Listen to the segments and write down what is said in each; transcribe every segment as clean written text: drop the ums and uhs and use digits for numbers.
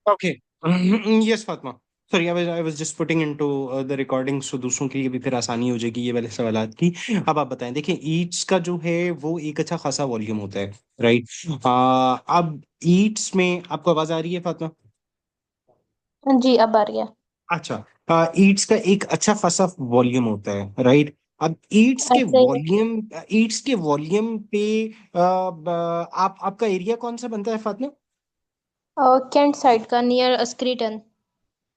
Okay. Yes Fatima, sorry, I was just putting into the recording, so दूसरों के लिए भी फिर आसानी हो जाएगी ये वाले सवालात की। अब आप बताएं, देखिए ईट्स का जो है वो एक अच्छा खासा वॉल्यूम होता है, राइट? अब ईट्स में आपको आवाज आ रही है फातिमा? जी अब आ रही है। अच्छा, ईट्स का एक अच्छा खासा वॉल्यूम होता है, राइट? अब ऐसे ही है। ईट्स के वॉल्यूम पे आप आपका एरिया कौन सा बनता है फातिमा? कैंट साइड का, नियर स्क्रीटन।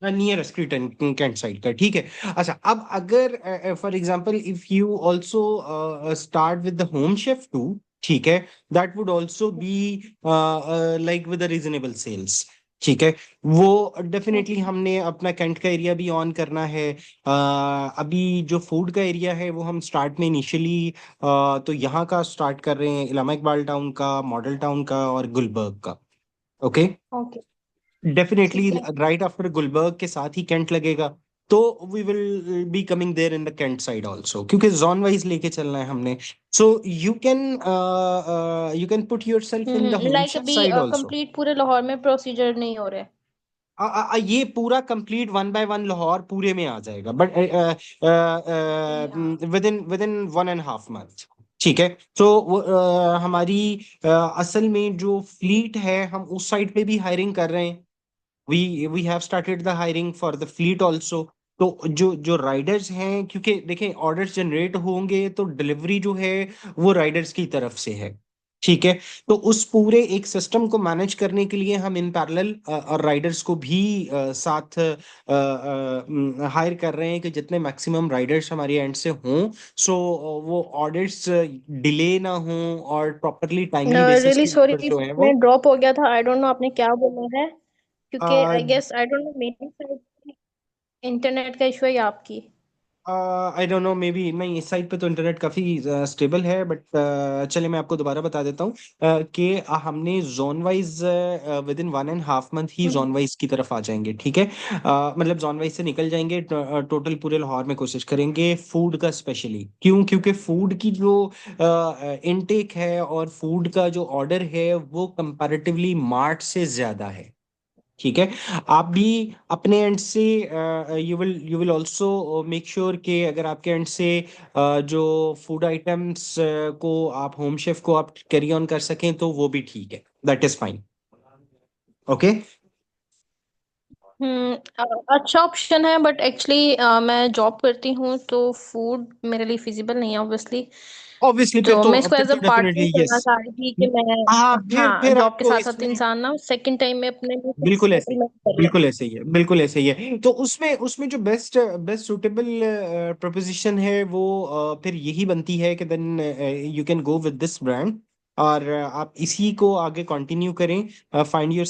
नियर स्क्रीटन, कैंट साइड का, ठीक है। अच्छा, अब अगर for example if you also start with the home chef too, ठीक है, that would also be like with reasonable sales, ठीक है। वो डेफिनेटली हमने अपना कैंट का एरिया भी ऑन करना है। अभी जो फूड का एरिया है वो हम स्टार्ट में इनिशियली तो यहाँ का स्टार्ट कर रहे हैं, इलामा इकबाल टाउन का, मॉडल टाउन का और गुलबर्ग का। Okay, okay. डेफिनेटली ठीक है। राइट आफ्टर गुलबर्ग के साथ ही कैंट लगेगा। तो we will be coming there in the cantt side also, क्योंकि जोन वाइज लेके चलना है हमने। So you can put yourself in the home like chef अभी साइड आल्सो। कंप्लीट पूरे लाहौर में प्रोसीजर नहीं हो रहे। ये पूरा complete one by one Lahore पूरे में आ जाएगा, बट या विद इन 1.5 मंथ, ठीक है। तो हमारी असल में जो फ्लीट है हम उस साइड पे भी हायरिंग कर रहे हैं। We have started the hiring for the fleet also. तो जो जो राइडर्स हैं, क्योंकि देखें ऑर्डर्स जनरेट होंगे तो डिलीवरी जो है वो राइडर्स की तरफ से है, ठीक है। तो उस पूरे एक सिस्टम को मैनेज करने के लिए हम इन पैरेलल और राइडर्स को भी साथ हायर कर रहे हैं कि जितने मैक्सिमम राइडर्स हमारे एंड से हों, सो वो ऑर्डर्स डिले ना हों और प्रॉपरली टाइमली बेसिस रियली के सॉरी, ऊपर जो है वो में ड्रॉप हो गया था। आई डोंट नो आपने क्या बोला है, क्योंकि I guess I don't know मेरी साइड इंटरनेट का इशू है या आपकी। I don't know, maybe नहीं, इस साइड पे तो इंटरनेट काफी स्टेबल है, बट चलिए मैं आपको दोबारा बता देता हूँ कि हमने zone wise with in 1.5 month he zone wise की तरफ आ जाएंगे, ठीक है। मतलब जोन वाइज से निकल जाएंगे, टोटल पूरे लाहौर में कोशिश करेंगे फूड का स्पेशली। क्यों? क्योंकि फूड की जो इनटेक है और फूड का जो ऑर्डर है वो कंपैरेटिवली मार्ट से ज्यादा है, ठीक है। आप भी अपने एंड से you will also make sure कि अगर आपके एंड से जो फूड आइटम्स को आप होम शेफ को आप कैरी ऑन कर सकें तो वो भी ठीक है, दैट इज फाइन। ओके। अच्छा ऑप्शन है, बट एक्चुअली मैं जॉब करती हूँ तो फूड मेरे लिए फिजिबल नहीं है ऑब्वियसली। ऑब्वियसली फिर तो तो मैं इसको फिर एज अ तो पार्ट टाइम डेफिनेटली करना यस। चाह रही थी कि मैं हाँ, हाँ फिर जॉब के आपको साथ साथ इसमें इंसान ना सेकंड टाइम में अपने लिए कुछ बिल्कुल ऐसे ही, सेटलमेंट कर ले। बिल्कुल ऐसे ही है, बिल्कुल ऐसे ही है। तो उसमें उसमें जो बेस्ट बेस्ट सुटेबल प्रोपोजिशन है वो फिर यही बनती है कि then you can go with this brand, और आप इसी को आगे कंटिन्यू करें। Find your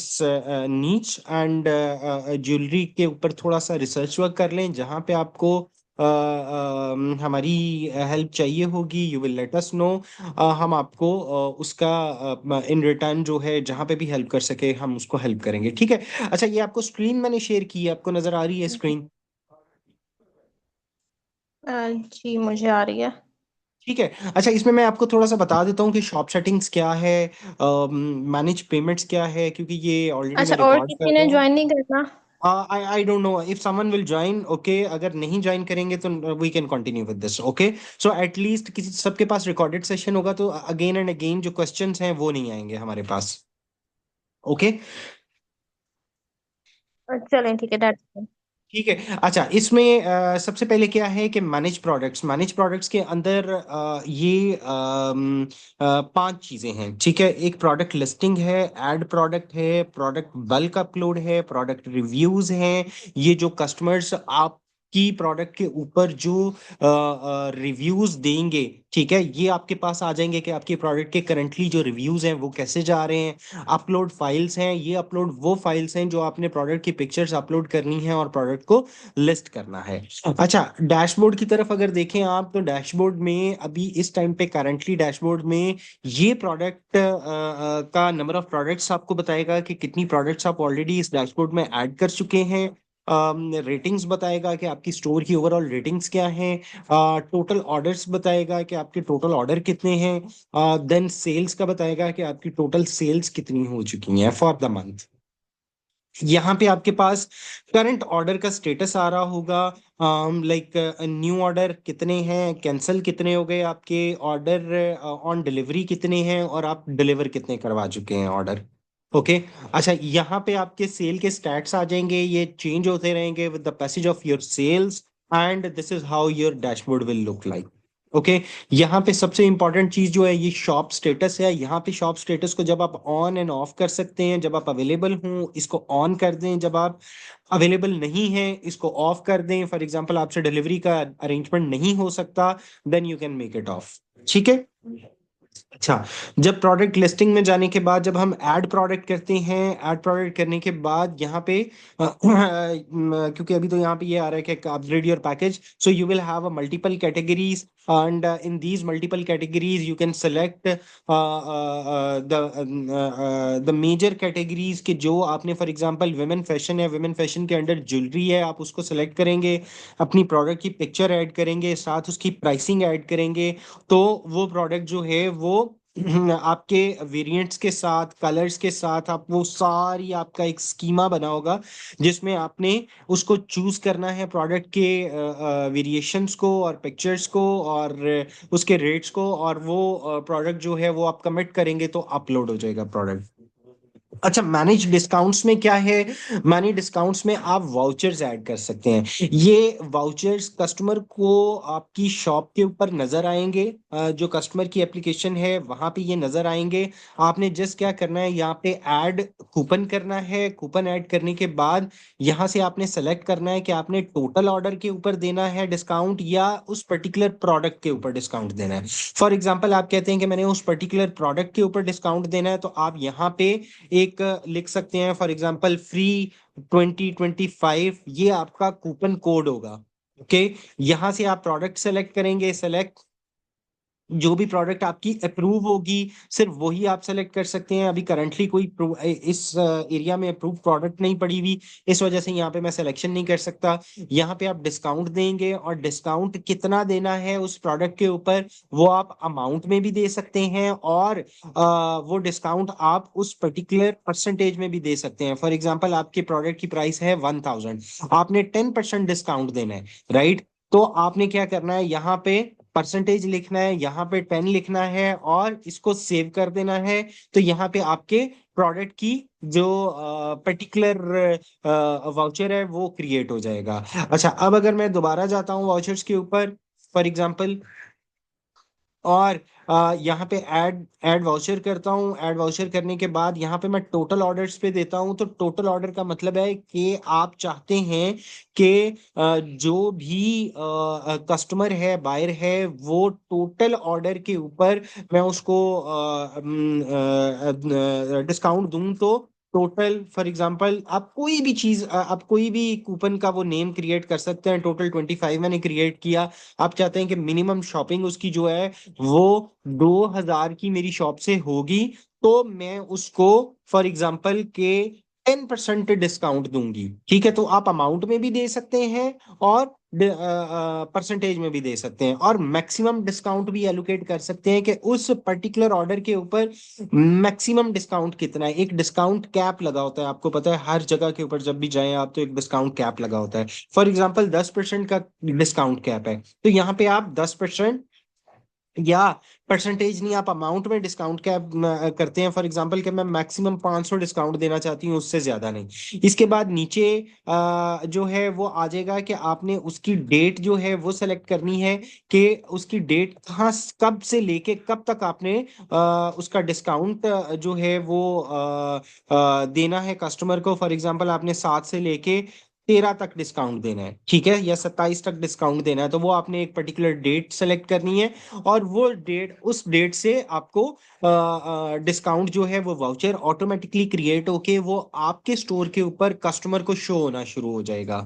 niche and jewellery के ऊपर थोड़ा सा रिसर्च वर्क कर लें, जहाँ पे आपको हमारी हेल्प चाहिए होगी you will let us know. हम आपको उसका इन रिटर्न जो है जहां पे भी हेल्प कर सके हम उसको हेल्प करेंगे, ठीक है। अच्छा, ये आपको स्क्रीन मैंने शेयर की है, आपको नजर आ रही है स्क्रीन? जी मुझे आ रही है। ठीक है। अच्छा, इसमें मैं आपको थोड़ा सा बता देता हूँ कि शॉप सेटिंग्स क्या है, मैनेज पेमेंट्स क्या है, क्योंकि ये ऑलरेडी अच्छा, मैं और रिकॉर्ड कर किसी ने रहा हूँ। ज्वाइन नहीं करना? I don't know if someone will join, okay. अगर नहीं ज्वाइन करेंगे तो we can continue with this, okay. So at least किसी सबके पास रिकॉर्डेड सेशन होगा तो अगेन एंड अगेन जो क्वेश्चंस हैं वो नहीं आएंगे हमारे पास, ओके। चलें ठीक है, दैट्स। ठीक है। अच्छा, इसमें सबसे पहले क्या है कि मैनेज प्रोडक्ट्स के अंदर ये 5 चीजें हैं, ठीक है। एक प्रोडक्ट लिस्टिंग है, एड प्रोडक्ट है, प्रोडक्ट बल्क अपलोड है, प्रोडक्ट रिव्यूज हैं। ये जो कस्टमर्स आपकी प्रोडक्ट के ऊपर जो रिव्यूज देंगे, ठीक है, ये आपके पास आ जाएंगे कि आपके प्रोडक्ट के करंटली जो रिव्यूज हैं वो कैसे जा रहे हैं। अपलोड फाइल्स हैं, ये अपलोड वो फाइल्स हैं जो आपने प्रोडक्ट की पिक्चर्स अपलोड करनी है और प्रोडक्ट को लिस्ट करना है। अच्छा, डैशबोर्ड की तरफ अगर देखें आप तो डैशबोर्ड में अभी इस टाइम पे करंटली डैशबोर्ड में ये प्रोडक्ट का नंबर ऑफ प्रोडक्ट्स आपको बताएगा कि कितनी प्रोडक्ट्स आप ऑलरेडी इस डैशबोर्ड में ऐड कर चुके हैं। रेटिंग्स बताएगा कि आपकी स्टोर की ओवरऑल रेटिंग्स क्या हैं। टोटल ऑर्डर्स बताएगा कि आपके टोटल ऑर्डर कितने हैं। देन सेल्स का बताएगा कि आपकी टोटल सेल्स कितनी हो चुकी हैं फॉर द मंथ, यहाँ पे आपके पास करंट ऑर्डर का स्टेटस आ रहा होगा, लाइक न्यू ऑर्डर कितने हैं, कैंसिल कितने हो गए, आपके ऑर्डर ऑन डिलीवरी कितने हैं, और आप डिलीवर कितने करवा चुके हैं ऑर्डर। ओके। अच्छा, यहाँ पे आपके सेल के स्टैट्स आ जाएंगे, ये चेंज होते रहेंगे with the passage of your sales, and this is how your dashboard will look like. Okay. यहाँ पे सबसे इंपॉर्टेंट चीज जो है ये शॉप स्टेटस है। यहाँ पे शॉप स्टेटस को जब आप ऑन एंड ऑफ कर सकते हैं, जब आप अवेलेबल हों इसको ऑन कर दें, जब आप अवेलेबल नहीं है इसको ऑफ कर दें। फॉर एग्जांपल आपसे डिलीवरी का अरेंजमेंट नहीं हो सकता, then you can make it off. ठीक है। अच्छा, जब प्रोडक्ट लिस्टिंग में जाने के बाद जब हम ऐड प्रोडक्ट करते हैं, ऐड प्रोडक्ट करने के बाद यहाँ पे क्योंकि अभी तो यहाँ पे ये आ रहा है कि upgrade your package, so you will have a multiple categories, and in these multiple categories you can select the major categories के जो आपने, फॉर एग्जांपल विमेन फैशन है, विमेन फैशन के अंडर ज्वेलरी है, आप उसको सेलेक्ट करेंगे, अपनी प्रोडक्ट की पिक्चर ऐड करेंगे, साथ उसकी प्राइसिंग ऐड करेंगे, तो वो प्रोडक्ट जो है वो आपके वेरिएंट्स के साथ, कलर्स के साथ, आप वो सारी आपका एक स्कीमा बना होगा जिसमें आपने उसको चूज करना है, प्रोडक्ट के वेरिएशंस को और पिक्चर्स को और उसके रेट्स को, और वो प्रोडक्ट जो है वो आप कमिट करेंगे तो अपलोड हो जाएगा प्रोडक्ट। अच्छा, मैनेज डिस्काउंट्स में क्या है? मैनेज डिस्काउंट्स में आप वाउचर्स ऐड कर सकते हैं। ये वाउचर्स कस्टमर को आपकी शॉप के ऊपर नजर आएंगे, जो कस्टमर की एप्लीकेशन है वहां पे ये नजर आएंगे। आपने जस्ट क्या करना है, यहाँ पे ऐड कूपन करना है। कूपन ऐड करने के बाद यहाँ से आपने सेलेक्ट करना है कि आपने टोटल ऑर्डर के ऊपर देना है डिस्काउंट या उस पर्टिकुलर प्रोडक्ट के ऊपर डिस्काउंट देना है। फॉर एग्जाम्पल आप कहते हैं कि मैंने उस पर्टिकुलर प्रोडक्ट के ऊपर डिस्काउंट देना है, तो आप यहाँ पे एक लिख सकते हैं, फॉर एग्जांपल फ्री 2025, ये आपका कूपन कोड होगा। ओके। यहां से आप प्रोडक्ट सेलेक्ट करेंगे, सेलेक्ट जो भी प्रोडक्ट आपकी अप्रूव होगी सिर्फ वही आप सेलेक्ट कर सकते हैं। अभी करंटली कोई इस एरिया में अप्रूव प्रोडक्ट नहीं पड़ी हुई, इस वजह से यहाँ पे मैं सिलेक्शन नहीं कर सकता। यहाँ पे आप डिस्काउंट देंगे, और डिस्काउंट कितना देना है उस प्रोडक्ट के ऊपर वो आप अमाउंट में भी दे सकते हैं, और वो डिस्काउंट आप उस पर्टिकुलर परसेंटेज में भी दे सकते हैं। फॉर एग्जाम्पल आपके प्रोडक्ट की प्राइस है 1000, आपने 10% डिस्काउंट देना है, राइट? तो आपने क्या करना है, यहाँ पे परसेंटेज लिखना है, यहाँ पे 10 लिखना है, और इसको सेव कर देना है। तो यहाँ पे आपके प्रोडक्ट की जो पर्टिकुलर वाउचर है वो क्रिएट हो जाएगा। अच्छा, अब अगर मैं दोबारा जाता हूँ वाउचर्स के ऊपर, फॉर एग्जांपल, और यहाँ पे ऐड ऐड वाउचर करता हूँ। ऐड वाउचर करने के बाद यहाँ पे मैं टोटल ऑर्डर्स पे देता हूँ। तो टोटल ऑर्डर का मतलब है कि आप चाहते हैं कि जो भी कस्टमर है, बायर है, वो टोटल ऑर्डर के ऊपर मैं उसको डिस्काउंट दूं। तो टोटल, फॉर एग्जांपल, आप कोई भी चीज, आप कोई भी कूपन का वो नेम क्रिएट कर सकते हैं। टोटल 25 मैंने क्रिएट किया। आप चाहते हैं कि मिनिमम शॉपिंग उसकी जो है वो 2000 की मेरी शॉप से होगी, तो मैं उसको फॉर एग्जांपल के 10% डिस्काउंट दूंगी। ठीक है, तो आप अमाउंट में भी दे सकते हैं और परसेंटेज में भी दे सकते हैं, और मैक्सिमम डिस्काउंट भी एलोकेट कर सकते हैं कि उस पर्टिकुलर ऑर्डर के ऊपर मैक्सिमम डिस्काउंट कितना है। एक डिस्काउंट कैप लगा होता है, आपको पता है, हर जगह के ऊपर जब भी जाएं आप तो एक डिस्काउंट कैप लगा होता है। फॉर एग्जांपल 10% का डिस्काउंट कैप है, तो यहाँ पे आप 10% या परसेंटेज नहीं, आप अमाउंट में डिस्काउंट कैप करते हैं। फॉर एग्जांपल कि मैं मैक्सिमम 500 डिस्काउंट देना चाहती हूँ, उससे ज्यादा नहीं। इसके बाद नीचे जो है वो आ जाएगा कि आपने उसकी डेट जो है वो सेलेक्ट करनी है कि उसकी डेट कहाँ, कब से लेके कब तक आपने उसका डिस्काउंट जो है वो देना है कस्टमर को। फॉर एग्जांपल आपने 7 से लेके 13 तक डिस्काउंट देना है, ठीक है, या 27 तक डिस्काउंट देना है, तो वो आपने एक पर्टिकुलर डेट सेलेक्ट करनी है, और वो डेट, उस डेट से आपको डिस्काउंट जो है वो वाउचर ऑटोमेटिकली क्रिएट होके वो आपके स्टोर के ऊपर कस्टमर को शो होना शुरू हो जाएगा।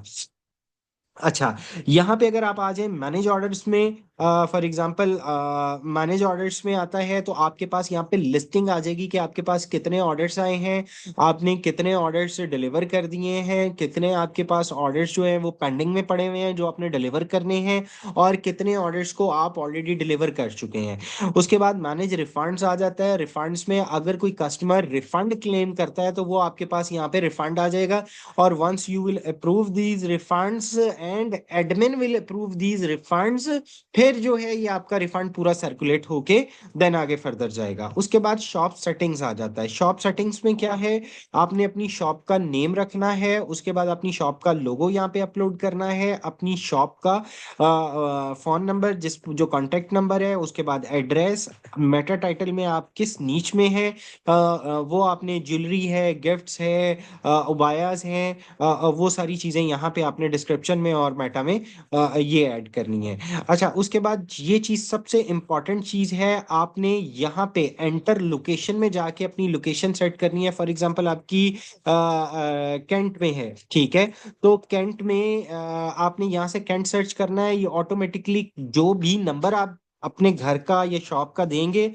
अच्छा, यहाँ पे अगर आप आ जाए मैनेज ऑर्डर्स में, फॉर एग्जांपल मैनेज ऑर्डर्स में आता है तो आपके पास यहाँ पे लिस्टिंग आ जाएगी कि आपके पास कितने ऑर्डर्स आए हैं, आपने कितने ऑर्डर्स डिलीवर कर दिए हैं, कितने आपके पास ऑर्डर्स जो हैं वो पेंडिंग में पड़े हुए हैं जो आपने डिलीवर करने हैं, और कितने ऑर्डर्स को आप ऑलरेडी डिलीवर कर चुके हैं। उसके बाद मैनेज रिफंड्स आ जाता है। रिफंड्स में अगर कोई कस्टमर रिफंड क्लेम करता है तो वो आपके पास यहाँ पे रिफंड आ जाएगा, और once you will approve these refunds and admin will approve these refunds, फिर जो है ये आपका रिफंड पूरा सर्कुलेट होके देन आगे फर्दर जाएगा। उसके बाद शॉप सेटिंग्स आ जाता है। शॉप सेटिंग्स में क्या है, आपने अपनी शॉप का नेम रखना है, उसके बाद अपनी शॉप का लोगो यहाँ पे अपलोड करना है, अपनी शॉप का फोन नंबर, जिस जो कॉन्टेक्ट नंबर है, उसके बाद एड्रेस, मेटा टाइटल में आप किस नीच में है, वो आपने ज्वेलरी है, गिफ्ट्स है, उबायास हैं, वो सारी चीजें यहाँ पे आपने डिस्क्रिप्शन में और मेटा में ये ऐड करनी है। अच्छा, उसके बाद ये चीज सबसे इंपॉर्टेंट चीज है, आपने यहाँ पे एंटर लोकेशन में जाके अपनी लोकेशन सेट करनी है। फॉर एग्जांपल आपकी कैंट में है, ठीक है, तो कैंट में आपने यहाँ से कैंट सर्च करना है। ये ऑटोमेटिकली जो भी नंबर आप अपने घर का या शॉप का देंगे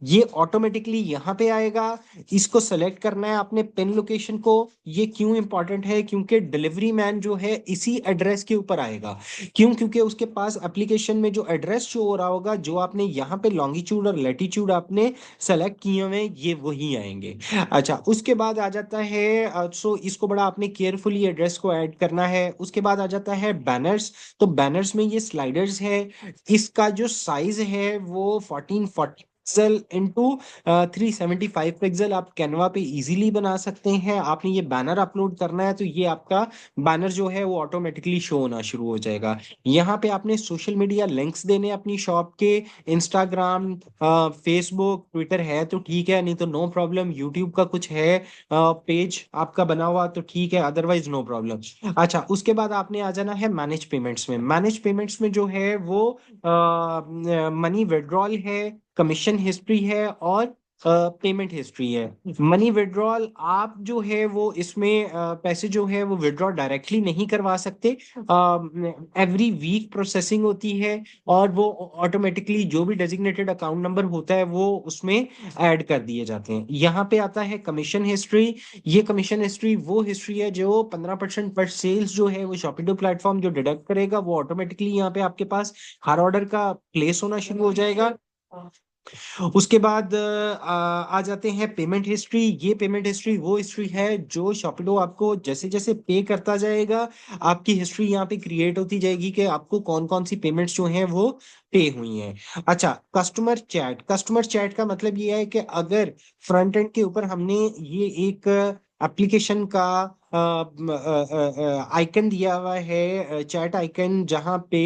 ये ऑटोमेटिकली यहाँ पे आएगा। इसको सेलेक्ट करना है आपने पिन लोकेशन को। ये क्यों इंपॉर्टेंट है, क्योंकि डिलीवरी मैन जो है इसी एड्रेस के ऊपर आएगा। क्यों, क्योंकि उसके पास एप्लीकेशन में जो एड्रेस शो हो रहा होगा, जो आपने यहाँ पे लॉन्गिट्यूड और लैटिट्यूड आपने सेलेक्ट किए हुए हैं, ये वही आएंगे। अच्छा, उसके बाद आ जाता है सो इसको बड़ा आपने केयरफुली एड्रेस को ऐड करना है। उसके बाद आ जाता है बैनर्स। तो बैनर्स में ये स्लाइडर्स है, इसका जो साइज है वो 1440 पिक्सल इंटू 375 पिक्सल आप कैनवा पे इजीली बना सकते हैं। आपने ये बैनर अपलोड करना है तो ये आपका बैनर जो है वो ऑटोमेटिकली शो होना शुरू हो जाएगा। यहाँ पे आपने सोशल मीडिया लिंक्स देने हैं अपनी शॉप के। इंस्टाग्राम, फेसबुक, ट्विटर है तो ठीक है, नहीं तो नो प्रॉब्लम। यूट्यूब का कुछ है पेज आपका बना हुआ तो ठीक है, अदरवाइज नो प्रॉब्लम। अच्छा, उसके बाद आपने आ जाना है मैनेज पेमेंट्स में। मैनेज पेमेंट्स में जो है वो मनी विड्रॉल है, कमीशन हिस्ट्री है, और पेमेंट हिस्ट्री है। मनी विड्रॉल आप जो है वो इसमें पैसे जो है वो विड्रॉ डायरेक्टली नहीं करवा सकते, एवरी वीक प्रोसेसिंग होती है, और वो ऑटोमेटिकली जो भी डेजिग्नेटेड अकाउंट नंबर होता है वो उसमें ऐड कर दिए जाते हैं। यहाँ पे आता है कमीशन हिस्ट्री। ये कमीशन हिस्ट्री वो हिस्ट्री है जो 15% पर सेल्स जो है वो शॉपिडो प्लेटफॉर्म जो डिडक्ट करेगा, वो ऑटोमेटिकली यहाँ पे आपके पास हर ऑर्डर का प्लेस होना शुरू हो जाएगा। उसके बाद आ जाते हैं पेमेंट हिस्ट्री। ये पेमेंट हिस्ट्री वो हिस्ट्री है जो शॉपिडो आपको जैसे जैसे पे करता जाएगा, आपकी हिस्ट्री यहाँ पे क्रिएट होती जाएगी कि आपको कौन कौन सी पेमेंट्स जो हैं वो पे हुई हैं। अच्छा, कस्टमर चैट। कस्टमर चैट का मतलब ये है कि अगर फ्रंट एंड के ऊपर हमने ये एक एप्लीकेशन का आइकन दिया हुआ है, चैट आइकन, जहाँ पे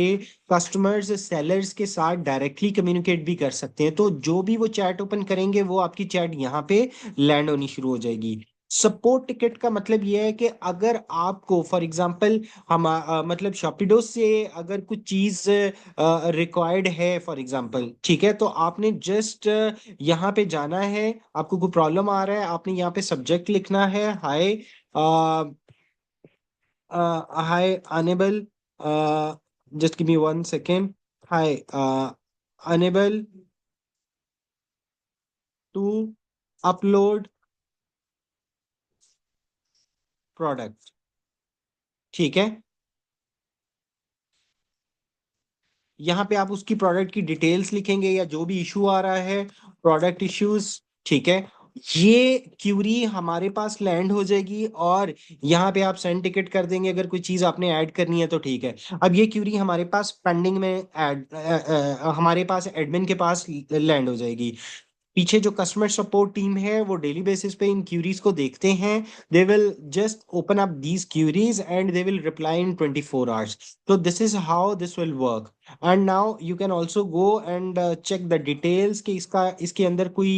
कस्टमर्स सेलर्स के साथ डायरेक्टली कम्युनिकेट भी कर सकते हैं, तो जो भी वो चैट ओपन करेंगे वो आपकी चैट यहाँ पे लैंड होनी शुरू हो जाएगी। सपोर्ट टिकट का मतलब ये है कि अगर आपको फॉर एग्जांपल हम मतलब शॉपिडो से अगर कुछ चीज रिक्वायर्ड है फॉर एग्जांपल, ठीक है, तो आपने जस्ट यहाँ पे जाना है। आपको कोई प्रॉब्लम आ रहा है, आपने यहाँ पे सब्जेक्ट लिखना है, हाय हाय enable, just give me 1 second. Hi, unable to upload product, ठीक है। यहाँ पे आप उसकी प्रोडक्ट की डिटेल्स लिखेंगे या जो भी इशू आ रहा है, प्रोडक्ट इश्यूज, ठीक है। ये क्यूरी हमारे पास लैंड हो जाएगी और यहाँ पे आप सेंड टिकट कर देंगे। अगर कोई चीज आपने ऐड करनी है तो ठीक है। अब ये क्यूरी हमारे पास पेंडिंग में ऐड हमारे पास एडमिन के पास लैंड हो जाएगी। पीछे जो कस्टमर सपोर्ट टीम है वो डेली बेसिस पे इन क्यूरीज को देखते हैं। They will just open up these queries and they will reply in 24 hours. तो this is how this will work. And now you can also go and check the details कि इसका इसके अंदर कोई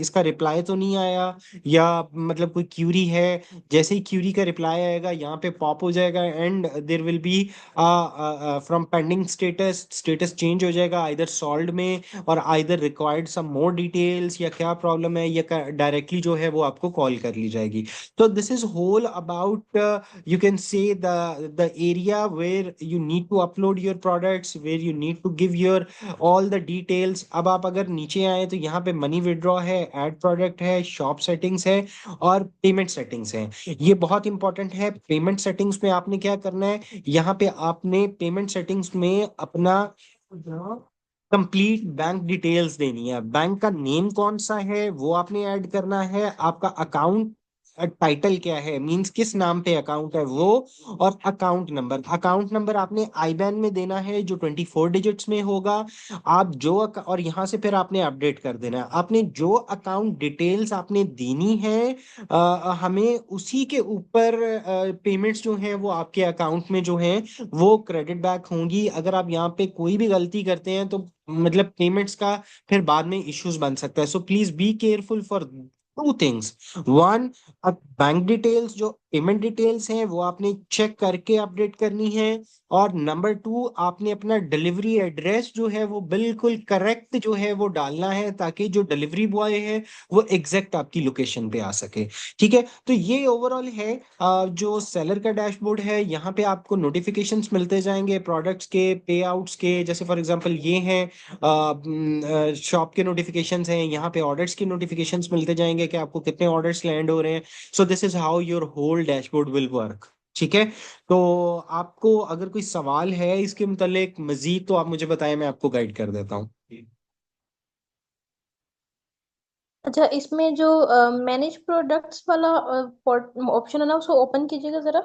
इसका रिप्लाई तो नहीं आया, या मतलब कोई क्यूरी है। जैसे ही क्यूरी का रिप्लाई आएगा यहाँ पे पॉप हो जाएगा, and there will be from pending status, status change हो जाएगा आइदर सॉल्व में, और आइदर रिक्वायर्ड सम मोर डिटेल्स, या क्या प्रॉब्लम है, या डायरेक्टली जो है वो आपको कॉल कर ली जाएगी। तो this is whole about, you can say, the area where you need to upload your products, where you need to give your all the details। अब आप अगर नीचे आए तो यहाँ पे मनी विड्रॉ है, एड प्रोडक्ट है, शॉप सेटिंग्स है, और पेमेंट सेटिंग्स है। ये बहुत इंपॉर्टेंट है। पेमेंट सेटिंग्स में आपने क्या करना है, यहाँ पे आपने पेमेंट सेटिंग्स में अपना कंप्लीट बैंक डिटेल्स देनी है। बैंक का नेम कौन सा है वो आपने ऐड करना है, आपका अकाउंट टाइटल क्या है, मींस किस नाम पे अकाउंट है वो, और अकाउंट नंबर आपने आईबैन में देना है जो 24 डिजिट्स में होगा। आप जो और यहाँ से फिर आपने अपडेट कर देना है। आपने जो अकाउंट डिटेल्स आपने देनी है, हमें उसी के ऊपर पेमेंट्स जो हैं वो आपके अकाउंट में जो है वो क्रेडिट बैक होंगी। अगर आप यहाँ पे कोई भी गलती करते हैं तो मतलब पेमेंट्स का फिर बाद में इश्यूज बन सकता है। So please be careful for two things. One, अब बैंक डिटेल्स जो पेमेंट डिटेल्स हैं वो आपने चेक करके अपडेट करनी है। और नंबर टू, आपने अपना डिलीवरी एड्रेस जो है वो बिल्कुल करेक्ट जो है वो डालना है, ताकि जो डिलीवरी बॉय है वो एग्जैक्ट आपकी लोकेशन पे आ सके। ठीक है, तो ये ओवरऑल है जो सेलर का डैशबोर्ड है। यहाँ पे आपको नोटिफिकेशंस मिलते जाएंगे प्रोडक्ट्स के, पे आउट्स के। जैसे फॉर एग्जांपल ये हैं शॉप के नोटिफिकेशंस हैं, यहाँ पे ऑर्डर्स की नोटिफिकेशंस मिलते जाएंगे कि आपको कितने ऑर्डर्स लैंड हो रहे हैं। So this is how your whole dashboard will work. ठीक है, तो आपको अगर कोई सवाल है इसके मुतालिक मजीद तो आप मुझे बताएं, मैं आपको गाइड कर देता हूँ। अच्छा, इसमें जो मैनेज प्रोडक्ट्स वाला ऑप्शन है ना, उसको ओपन कीजिएगा जरा।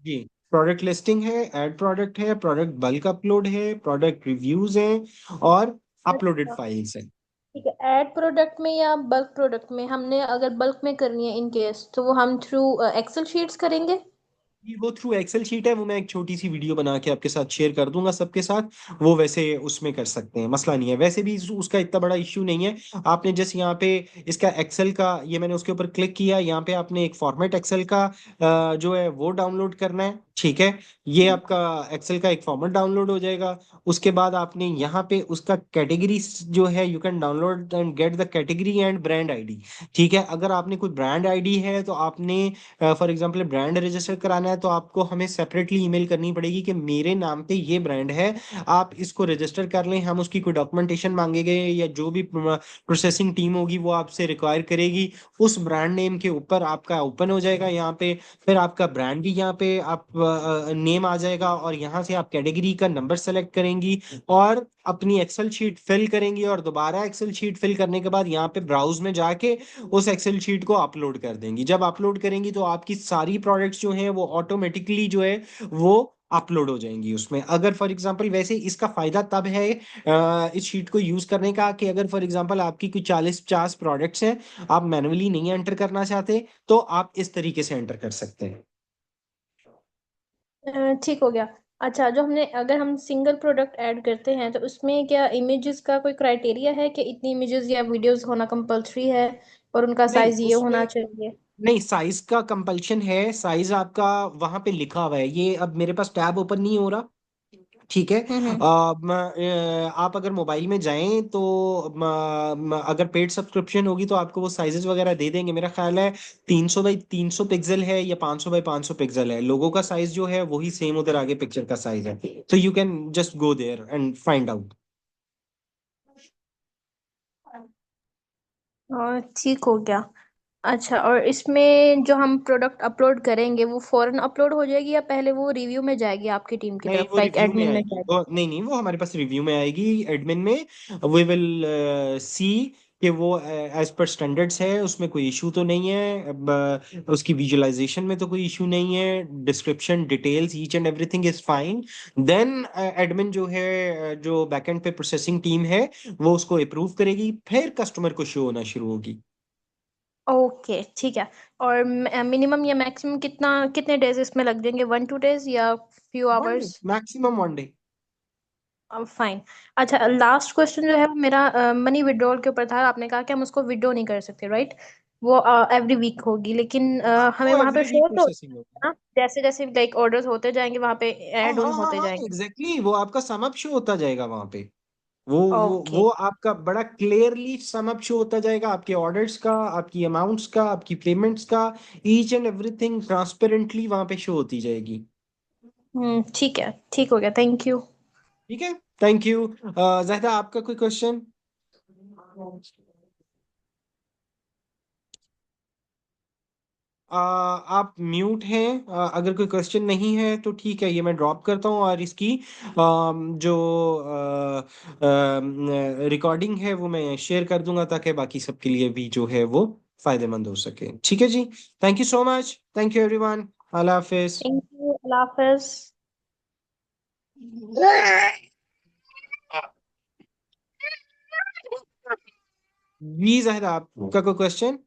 जी, प्रोडक्ट लिस्टिंग है, एड प्रोडक्ट है, प्रोडक्ट बल्क अपलोड है, प्रोडक्ट रिव्यूज हैं, और अपलोडेड अच्छा, फाइल्स हैं। ठीक है। ऐड प्रोडक्ट में या बल्क प्रोडक्ट में, हमने अगर बल्क में करनी है इन केस, तो वो हम थ्रू एक्सेल शीट्स करेंगे। ये वो थ्रू एक्सेल शीट है, वो मैं एक छोटी सी वीडियो बना के आपके साथ शेयर कर दूंगा सबके साथ। वो वैसे उसमें कर सकते हैं, मसला नहीं है। वैसे भी उसका इतना बड़ा इश्यू नहीं है। आपने जस्ट यहाँ पे इसका एक्सेल का, ये मैंने उसके ऊपर क्लिक किया, यहाँ पे आपने एक फॉर्मेट एक्सेल का जो है वो डाउनलोड करना है। ठीक है, ये आपका एक्सेल का एक फॉर्मेट डाउनलोड हो जाएगा। उसके बाद आपने यहाँ पे उसका कैटेगरी जो है, you can download and get the category and brand ID. ठीक है, अगर आपने कोई ब्रांड आईडी है तो आपने फॉर एग्जांपल ब्रांड रजिस्टर कराना है, तो आपको हमें सेपरेटली ईमेल करनी पड़ेगी कि मेरे नाम पे ये ब्रांड है, आप इसको रजिस्टर कर लें। हम उसकी कोई डॉक्यूमेंटेशन मांगेंगे, या जो भी प्रोसेसिंग टीम होगी वो आपसे रिक्वायर करेगी, उस ब्रांड नेम के ऊपर आपका ओपन हो जाएगा यहाँ पे। फिर आपका ब्रांड भी यहाँ पे आप नेम आ जाएगा, और यहाँ से आप कैटेगरी का नंबर सेलेक्ट करेंगी, और अपनी एक्सेल शीट फिल करेंगी, और दोबारा एक्सेल शीट फिल करने के बाद यहाँ पे ब्राउज में जाके उस एक्सेल शीट को अपलोड कर देंगी। जब अपलोड करेंगी तो आपकी सारी प्रोडक्ट्स जो हैं वो ऑटोमेटिकली जो है वो अपलोड हो जाएंगी उसमें। अगर फॉर एग्जांपल, वैसे इसका फायदा तब है इस शीट को यूज करने का, कि अगर फॉर एग्जांपल आपकी कोई 40-50 प्रोडक्ट्स हैं, आप मैनुअली नहीं एंटर करना चाहते, तो आप इस तरीके से एंटर कर सकते हैं। ठीक हो गया। अच्छा, जो हमने, अगर हम सिंगल प्रोडक्ट ऐड करते हैं तो उसमें क्या इमेजेस का कोई क्राइटेरिया है कि इतनी इमेजेस या वीडियोस होना कंपलसरी है, और उनका नहीं, साइज ये होना उसमें चाहिए? नहीं, साइज का कंपल्शन है। साइज आपका वहां पे लिखा हुआ है, ये अब मेरे पास टैब ओपन नहीं हो रहा। ठीक है, हम्म। आप अगर मोबाइल में जाएं तो अगर पेड सब्सक्रिप्शन होगी तो आपको वो साइजेस वगैरह दे देंगे। मेरा ख्याल है 300 बाई 300 पिक्सल है, या 500 बाई 500 पिक्सल है। लोगों का साइज जो है वही सेम उधर आगे पिक्चर का साइज है। तो you can just go there and find out. और ठीक हो गया। अच्छा, और इसमें जो हम प्रोडक्ट अपलोड करेंगे वो फौरन अपलोड हो जाएगी, या पहले वो रिव्यू में जाएगी आपकी टीम की नहीं, तरफ, वो लाइक रिव्यू में एडमिन में आएगी। जाएगी? वो नहीं नहीं, वो हमारे पास रिव्यू में आएगी, एडमिन में। वी विल सी कि वो एज पर स्टैंडर्ड्स है, उसमें कोई इशू तो नहीं है। अब उसकी विजुअलाइजेशन में तो कोई इशू नहीं है। Description details each and everything is fine. Then admin जो है, जो बैकएंड पे प्रोसेसिंग टीम है, वो उसको अप्रूव करेगी, फिर कस्टमर को शो होना शुरू होगी। ओके, ठीक है। और मिनिमम या मैक्सिमम कितने डेज इसमें लग जाएंगे, 1-2 डेज या few 1 day, hours? Maximum 1 day. Fine. अच्छा, लास्ट क्वेश्चन जो है वो मेरा मनी विड्रॉल के ऊपर था। आपने कहा कि हम उसको विड्रॉ नहीं कर सकते, राइट? वो एवरी वीक होगी, लेकिन हमें वो वहां पे एवरी वीक शो तो प्रोसेसिंग होगी। होगा ना, जैसे जैसे लाइक ऑर्डर्स होते जाएंगे वहां पे हाँ ऐड ऑन हाँ हाँ होते हाँ, जाएंगे। एग्जैक्टली वो आपका सम अप शो होता जाएगा वहां पे। वो ओके। वो आपका बड़ा क्लियरली सम अप शो होता जाएगा, आपके ऑर्डर्स का, आपकी अमाउंट्स का, आपकी पेमेंट्स का, ईच एंड एवरीथिंग ट्रांसपेरेंटली वहां पे शो होती जाएगी। ठीक है, ठीक हो गया, थैंक यू। ठीक है, थैंक यू। जाहिदा, आपका कोई क्वेश्चन? आप म्यूट हैं। अगर कोई क्वेश्चन नहीं है तो ठीक है, ये मैं ड्रॉप करता हूँ और इसकी जो रिकॉर्डिंग है वो मैं शेयर कर दूंगा, ताकि बाकी सबके लिए भी जो है वो फायदेमंद हो सके। ठीक है जी। Thank you so much, thank you everyone. अल्लाह हाफिज। थैंक यू, अल्लाह हाफिज। जी जाहिद, आपका कोई क्वेश्चन?